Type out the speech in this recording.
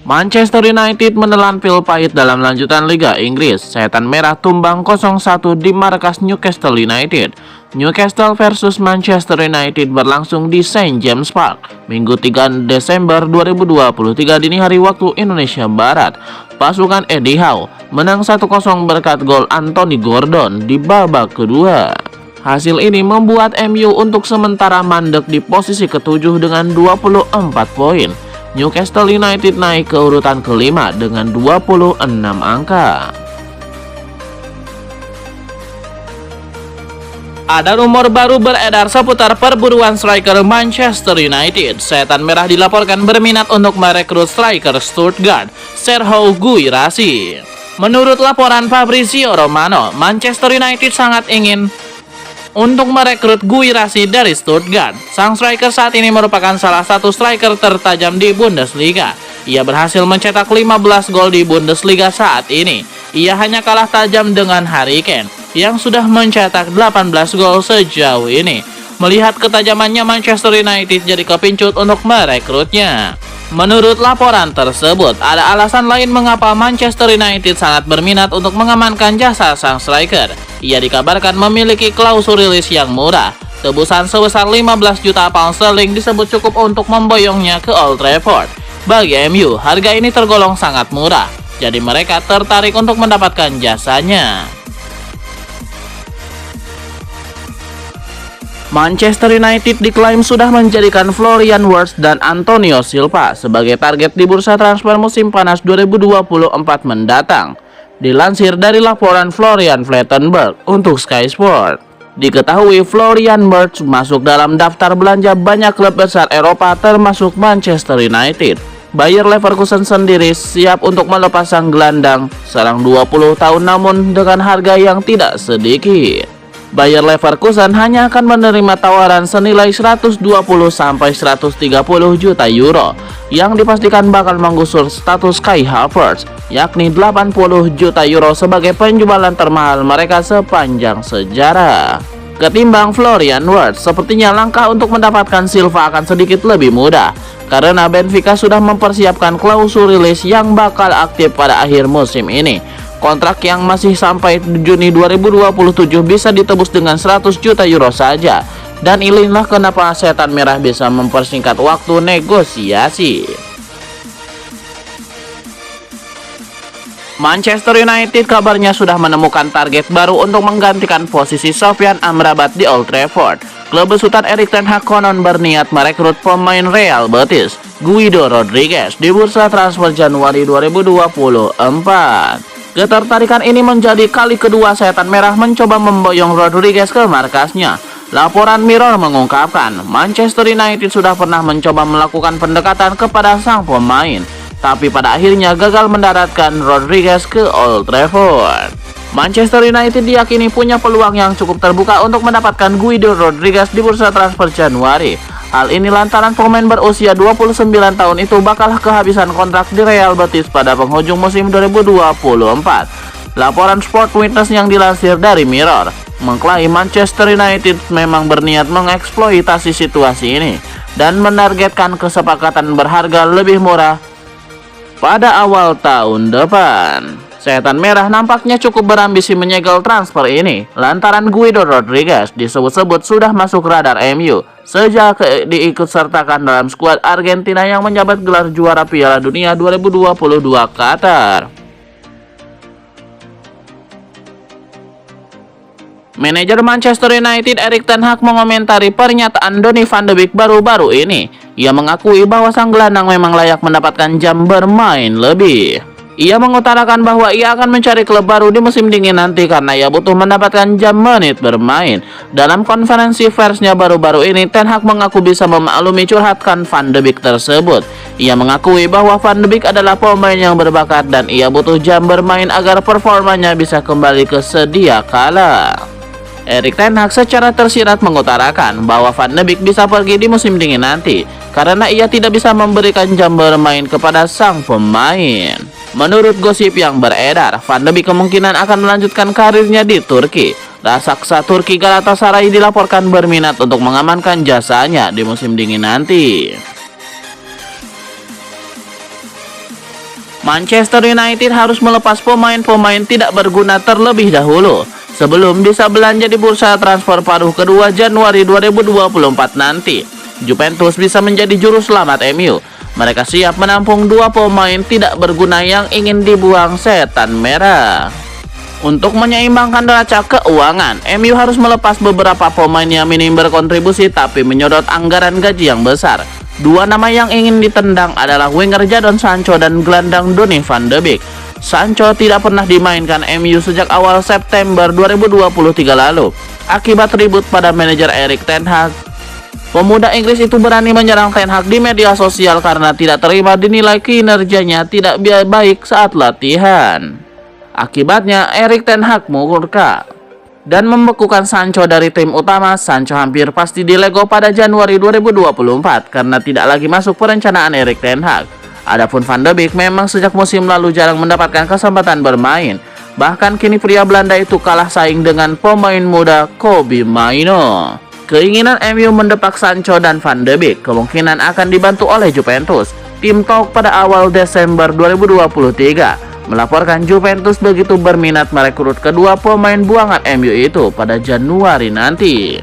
Manchester United menelan pil pahit dalam lanjutan Liga Inggris. Setan Merah tumbang 0-1 di markas Newcastle United. Newcastle versus Manchester United berlangsung di St. James Park, Minggu 3 Desember 2023 dini hari waktu Indonesia Barat. Pasukan Eddie Howe menang 1-0 berkat gol Anthony Gordon di babak kedua. Hasil ini membuat MU untuk sementara mandek di posisi ke-7 dengan 24 poin. Newcastle United naik ke urutan kelima dengan 26 angka. Ada rumor baru beredar seputar perburuan striker Manchester United. Setan Merah dilaporkan berminat untuk merekrut striker Stuttgart, Serhou Guirassy. Menurut laporan Fabrizio Romano, Manchester United sangat ingin untuk merekrut Guirassy dari Stuttgart. Sang striker saat ini merupakan salah satu striker tertajam di Bundesliga. Ia berhasil mencetak 15 gol di Bundesliga saat ini. Ia hanya kalah tajam dengan Harry Kane yang sudah mencetak 18 gol sejauh ini. Melihat ketajamannya, Manchester United jadi kepincut untuk merekrutnya. Menurut laporan tersebut, ada alasan lain mengapa Manchester United sangat berminat untuk mengamankan jasa sang striker. Ia dikabarkan memiliki klausul rilis yang murah. Tebusan sebesar 15 juta pound sterling disebut cukup untuk memboyongnya ke Old Trafford. Bagi MU, harga ini tergolong sangat murah, jadi mereka tertarik untuk mendapatkan jasanya. Manchester United diklaim sudah menjadikan Florian Wirtz dan Antonio Silva sebagai target di bursa transfer musim panas 2024 mendatang. Dilansir dari laporan Florian Plettenberg untuk Sky Sport, diketahui Florian Wirtz masuk dalam daftar belanja banyak klub besar Eropa termasuk Manchester United. Bayer Leverkusen sendiri siap untuk melepas sang gelandang serang 20 tahun namun dengan harga yang tidak sedikit. Bayer Leverkusen hanya akan menerima tawaran senilai 120 sampai 130 juta euro yang dipastikan bakal menggusur status Kai Havertz, yakni 80 juta euro sebagai penjualan termahal mereka sepanjang sejarah. Ketimbang Florian Wirtz, sepertinya langkah untuk mendapatkan Silva akan sedikit lebih mudah karena Benfica sudah mempersiapkan klausul rilis yang bakal aktif pada akhir musim ini. Kontrak yang masih sampai Juni 2027 bisa ditebus dengan 100 juta euro saja. Dan inilah kenapa Setan Merah bisa mempersingkat waktu negosiasi. Manchester United kabarnya sudah menemukan target baru untuk menggantikan posisi Sofyan Amrabat di Old Trafford. Klub besutan Erik ten Hag konon berniat merekrut pemain Real Betis, Guido Rodriguez, di bursa transfer Januari 2024. Ketertarikan ini menjadi kali kedua Setan Merah mencoba memboyong Rodriguez ke markasnya. Laporan Mirror mengungkapkan, Manchester United sudah pernah mencoba melakukan pendekatan kepada sang pemain, tapi pada akhirnya gagal mendaratkan Rodriguez ke Old Trafford. Manchester United diyakini punya peluang yang cukup terbuka untuk mendapatkan Guido Rodriguez di bursa transfer Januari. Hal ini lantaran pemain berusia 29 tahun itu bakal kehabisan kontrak di Real Betis pada penghujung musim 2024. Laporan Sport Witness yang dilansir dari Mirror mengklaim Manchester United memang berniat mengeksploitasi situasi ini dan menargetkan kesepakatan berharga lebih murah pada awal tahun depan. Setan Merah nampaknya cukup berambisi menyegel transfer ini lantaran Guido Rodriguez disebut-sebut sudah masuk radar MU sejak diikutsertakan dalam skuad Argentina yang menjabat gelar juara Piala Dunia 2022 Qatar. Manajer Manchester United Erik ten Hag mengomentari pernyataan Donny van de Beek baru-baru ini. Ia mengakui bahwa sang gelandang memang layak mendapatkan jam bermain lebih. Ia mengutarakan bahwa ia akan mencari klub baru di musim dingin nanti karena ia butuh mendapatkan jam menit bermain. Dalam konferensi persnya baru-baru ini, Ten Hag mengaku bisa memaklumi curhatkan Van de Beek tersebut. Ia mengakui bahwa Van de Beek adalah pemain yang berbakat dan ia butuh jam bermain agar performanya bisa kembali ke sedia kala. Erik ten Hag secara tersirat mengutarakan bahwa Van de Beek bisa pergi di musim dingin nanti karena ia tidak bisa memberikan jam bermain kepada sang pemain. Menurut gosip yang beredar, Van de Beek kemungkinan akan melanjutkan karirnya di Turki. Raksasa Turki Galatasaray dilaporkan berminat untuk mengamankan jasanya di musim dingin nanti. Manchester United harus melepas pemain-pemain tidak berguna terlebih dahulu sebelum bisa belanja di bursa transfer paruh kedua Januari 2024 nanti. Juventus bisa menjadi juru selamat MU. Mereka siap menampung 2 pemain tidak berguna yang ingin dibuang setan merah. Untuk menyeimbangkan neraca keuangan, MU harus melepas beberapa pemain yang minim berkontribusi tapi menyodot anggaran gaji yang besar. 2 nama yang ingin ditendang adalah winger Jadon Sancho dan gelandang Donny van de Beek. Sancho tidak pernah dimainkan MU sejak awal September 2023 lalu akibat ribut pada manajer Erik ten Hag. Pemuda Inggris itu berani menyerang Ten Hag di media sosial karena tidak terima dinilai kinerjanya tidak baik saat latihan. Akibatnya Erik ten Hag murka dan membekukan Sancho dari tim utama. Sancho hampir pasti dilego pada Januari 2024 karena tidak lagi masuk perencanaan Erik ten Hag. Adapun Van de Beek memang sejak musim lalu jarang mendapatkan kesempatan bermain. Bahkan kini pria Belanda itu kalah saing dengan pemain muda Kobbie Mainoo. Keinginan MU mendepak Sancho dan Van de Beek kemungkinan akan dibantu oleh Juventus. Tim Talk pada awal Desember 2023 melaporkan Juventus begitu berminat merekrut kedua pemain buangan MU itu pada Januari nanti.